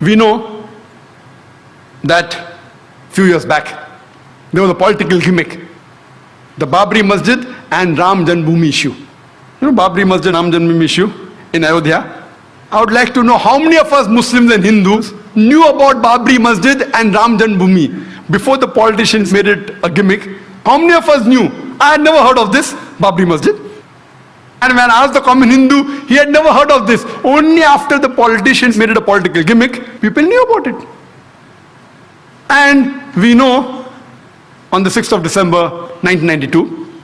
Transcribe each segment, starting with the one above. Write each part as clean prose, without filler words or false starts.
We know that few years back, there was a political gimmick. The Babri Masjid and Ram Janmabhoomi issue. Babri Masjid, Ram Janmabhoomi issue in Ayodhya. I would like to know how many of us Muslims and Hindus knew about Babri Masjid and Ram Janmabhoomi before the politicians made it a gimmick. How many of us knew? I had never heard of this, Babri Masjid. And when I asked the common Hindu, he had never heard of this. Only after the politicians made it a political gimmick, people knew about it. And we know on the 6th of December 1992,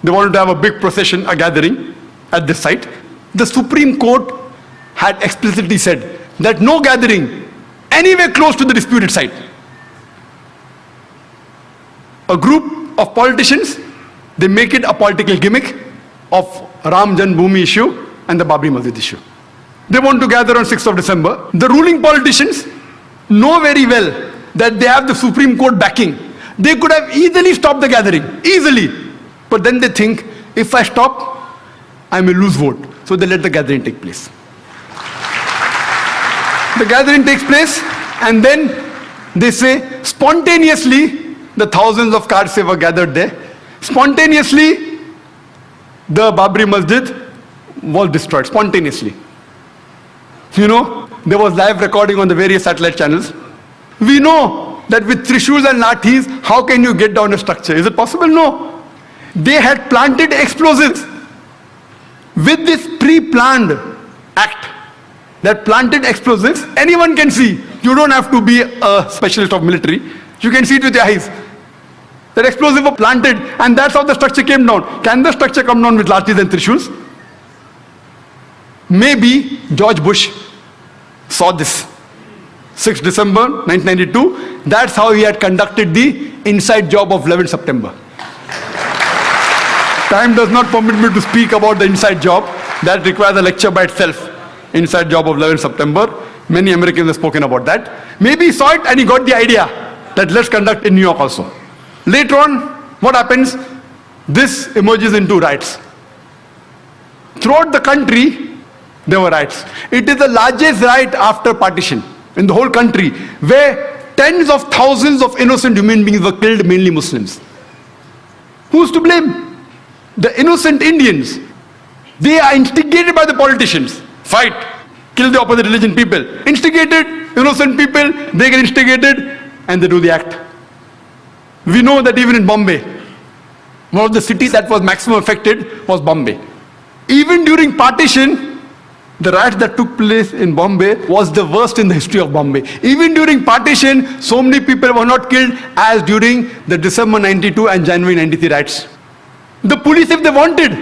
they wanted to have a big procession, a gathering at this site. The Supreme Court had explicitly said that no gathering anywhere close to the disputed site. A group of politicians, they make it a political gimmick of Ram Janmabhoomi issue and the Babri Masjid issue. They want to gather on 6th of December. The ruling politicians know very well that they have the Supreme Court backing. They could have easily stopped the gathering, easily. But then they think, if I stop, I may lose vote. So they let the gathering take place. The gathering takes place, and then they say, spontaneously, the thousands of cars were gathered there. Spontaneously, the Babri Masjid was destroyed, spontaneously. There was live recording on the various satellite channels. We know that with trishuls and lathis, how can you get down a structure? Is it possible? No. They had planted explosives. With this pre-planned act, that planted explosives, anyone can see. You don't have to be a specialist of military. You can see it with your eyes. That explosive was planted, and that's how the structure came down. Can the structure come down with lathis and trishuls? Maybe George Bush saw this. 6th December 1992, that's how he had conducted the inside job of 11th September. Time does not permit me to speak about the inside job. That requires a lecture by itself. Inside job of 11th September. Many Americans have spoken about that. Maybe he saw it and he got the idea that let's conduct in New York also. Later on, what happens? This emerges into riots. Throughout the country, there were riots. It is the largest riot after partition in the whole country, where tens of thousands of innocent human beings were killed, mainly Muslims. Who's to blame? The innocent Indians. They are instigated by the politicians. Fight, kill the opposite religion people. Instigated, innocent people, they get instigated and they do the act. We know that even in Bombay, one of the cities that was maximum affected was Bombay. Even during partition, the riots that took place in Bombay was the worst in the history of Bombay. Even during partition, so many people were not killed as during the December 92 and January 93 riots. The police, if they wanted,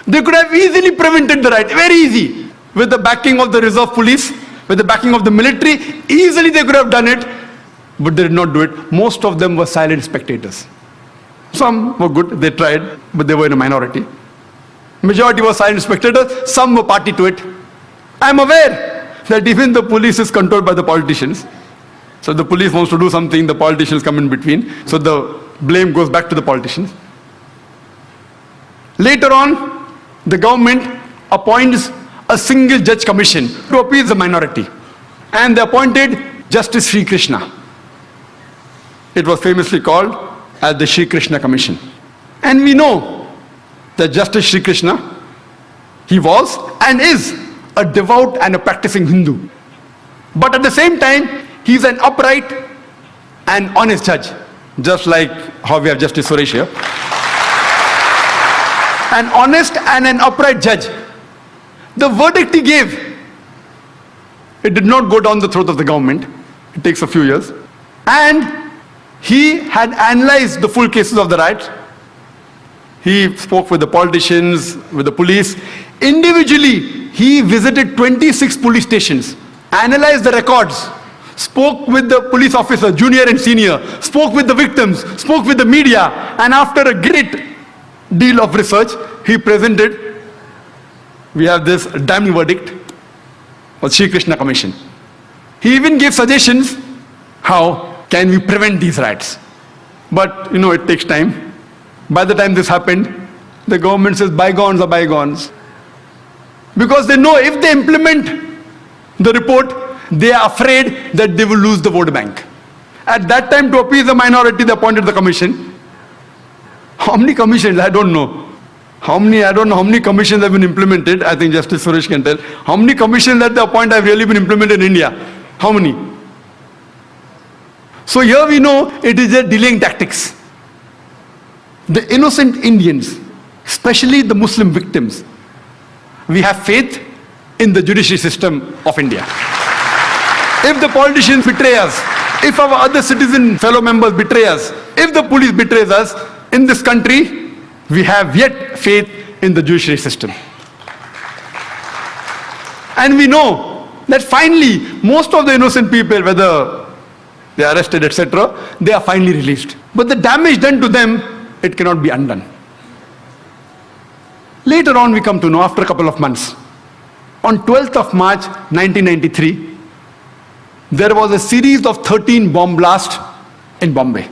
they could have easily prevented the riot, very easy. With the backing of the reserve police, with the backing of the military, easily they could have done it, but they did not do it. Most of them were silent spectators. Some were good, they tried, but they were in a minority. Majority were silent spectators, some were party to it. I am aware that even the police is controlled by the politicians. So the police wants to do something, the politicians come in between. So the blame goes back to the politicians. Later on, the government appoints a single judge commission to appease the minority. And they appointed Justice Sri Krishna. It was famously called as the Sri Krishna Commission. And we know that Justice Sri Krishna, he was and is a devout and a practicing Hindu. But at the same time, he is an upright and honest judge. Just like how we have Justice Suresh here. An honest and an upright judge. The verdict he gave, it did not go down the throat of the government. It takes a few years. And he had analyzed the full cases of the riots. He spoke with the politicians, with the police. Individually, he visited 26 police stations, analyzed the records, spoke with the police officer, junior and senior, spoke with the victims, spoke with the media, and after a great deal of research, he presented, we have this damning verdict of Sri Krishna Commission. He even gave suggestions, how can we prevent these riots? But it takes time. By the time this happened, the government says bygones are bygones. Because they know if they implement the report, they are afraid that they will lose the vote bank. At that time, to appease the minority, they appointed the commission. How many commissions? I don't know. I don't know how many commissions have been implemented. I think Justice Suresh can tell. How many commissions that they appoint have really been implemented in India? How many? So here we know it is a delaying tactics. The innocent Indians, especially the Muslim victims, we have faith in the judiciary system of India. If the politicians betray us, if our other citizen fellow members betray us, if the police betrays us, in this country, we have yet faith in the judiciary system. And we know that finally, most of the innocent people, whether they are arrested, etc., they are finally released. But the damage done to them, it cannot be undone. Later on, we come to know, after a couple of months, on 12th of March 1993, there was a series of 13 bomb blasts in Bombay,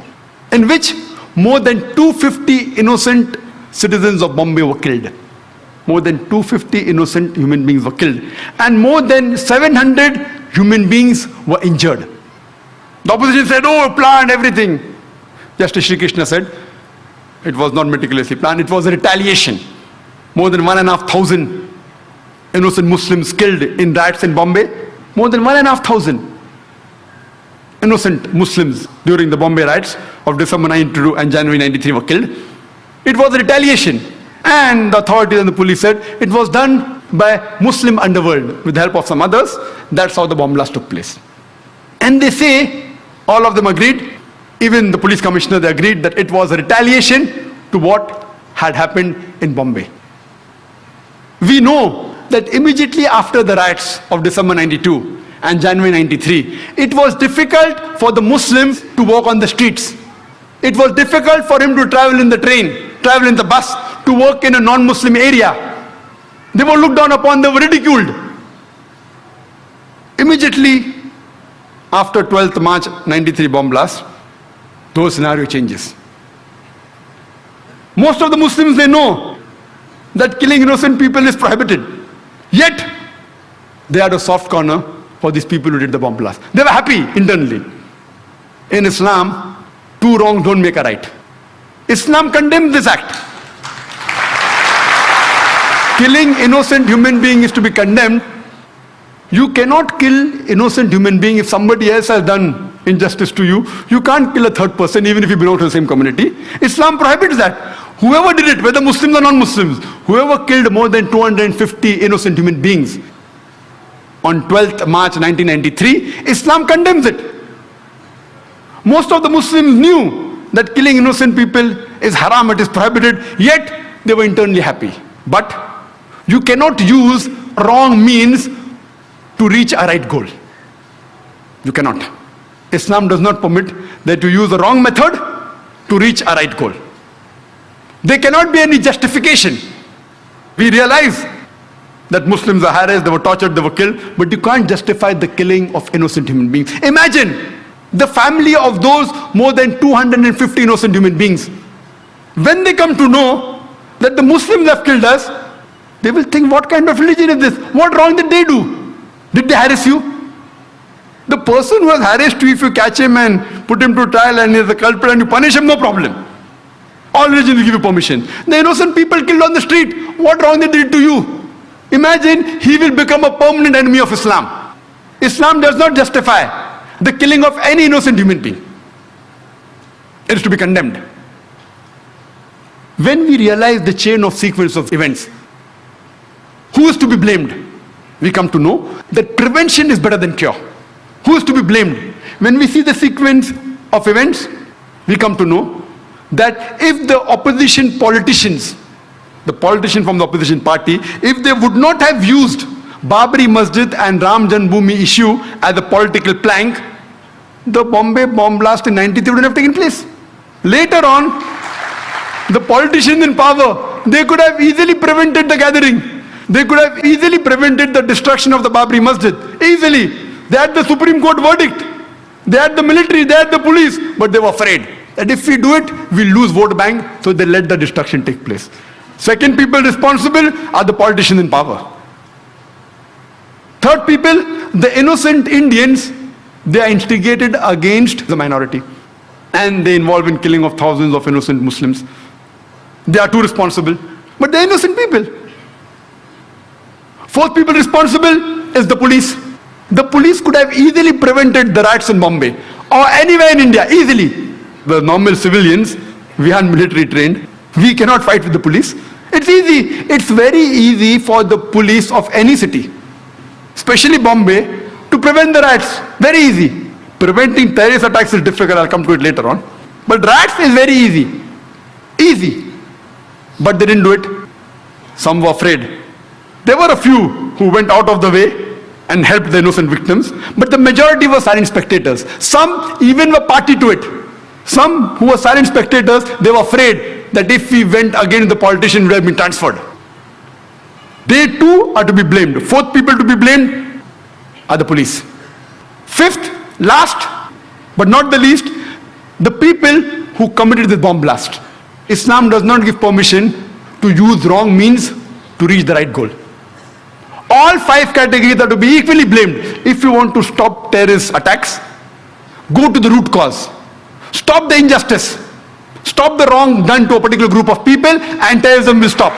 in which more than 250 innocent citizens of Bombay were killed. More than 250 innocent human beings were killed. And more than 700 human beings were injured. The opposition said, oh, planned everything. Justice Shri Krishna said, it was not meticulously planned, it was a retaliation. More than 1,500 innocent Muslims killed in riots in Bombay. More than 1,500 innocent Muslims during the Bombay riots of December 92 and January 93 were killed. It was a retaliation. And the authorities and the police said it was done by Muslim underworld with the help of some others. That's how the bomb blast took place. And they say, all of them agreed, even the police commissioner, they agreed that it was a retaliation to what had happened in Bombay. We know that immediately after the riots of December 92 and January 93, it was difficult for the Muslims to walk on the streets. It was difficult for him to travel in the train, travel in the bus, to work in a non-Muslim area. They were looked down upon, they were ridiculed. Immediately after 12th March 93 bomb blast, those scenario changes. Most of the Muslims, they know that killing innocent people is prohibited. Yet, they had a soft corner for these people who did the bomb blast. They were happy internally. In Islam, two wrongs don't make a right. Islam condemns this act. Killing innocent human being is to be condemned. You cannot kill innocent human being if somebody else has done injustice to you. You can't kill a third person even if you belong to the same community. Islam prohibits that. Whoever did it, whether Muslims or non-Muslims, whoever killed more than 250 innocent human beings on 12th March 1993, Islam condemns it. Most of the Muslims knew that killing innocent people is haram, it is prohibited, yet they were internally happy. But you cannot use wrong means to reach a right goal. You cannot. Islam does not permit that you use the wrong method to reach a right goal. There cannot be any justification. We realize that Muslims are harassed, they were tortured, they were killed, but you can't justify the killing of innocent human beings. Imagine the family of those more than 250 innocent human beings. When they come to know that the Muslims have killed us, they will think, what kind of religion is this? What wrong did they do? Did they harass you? The person who has harassed you, if you catch him and put him to trial and he is a culprit and you punish him, no problem. All religions will give you permission. The innocent people killed on the street, what wrong they did to you? Imagine he will become a permanent enemy of Islam. Islam does not justify the killing of any innocent human being. It is to be condemned. When we realize the chain of sequence of events, who is to be blamed? We come to know that prevention is better than cure. Who is to be blamed? When we see the sequence of events, we come to know that if the opposition politicians, the politician from the opposition party, if they would not have used Babri Masjid and Ram Janmabhoomi issue as a political plank, the Bombay bomb blast in 93 would have taken place. Later on, the politicians in power, they could have easily prevented the gathering. They could have easily prevented the destruction of the Babri Masjid. Easily. They had the Supreme Court verdict. They had the military, they had the police, but they were afraid that if we do it, we'll lose vote bank, so they let the destruction take place. Second people responsible are the politicians in power. Third people, the innocent Indians, they are instigated against the minority. And they involve in killing of thousands of innocent Muslims. They are too responsible. But they're innocent people. Fourth people responsible is the police. The police could have easily prevented the riots in Bombay or anywhere in India, easily. The normal civilians, we aren't military trained. We cannot fight with the police. It's easy. It's very easy for the police of any city, especially Bombay, to prevent the riots. Very easy. Preventing terrorist attacks is difficult. I'll come to it later on. But riots is very easy. Easy. But they didn't do it. Some were afraid. There were a few who went out of the way and helped the innocent victims. But the majority were silent spectators. Some even were party to it. Some who were silent spectators, they were afraid that if we went against the politician, we would have been transferred. They too are to be blamed. Fourth people to be blamed are the police. Fifth, last but not the least, the people who committed this bomb blast. Islam does not give permission to use wrong means to reach the right goal. All five categories are to be equally blamed. If you want to stop terrorist attacks, go to the root cause. Stop the injustice. Stop the wrong done to a particular group of people and terrorism will stop.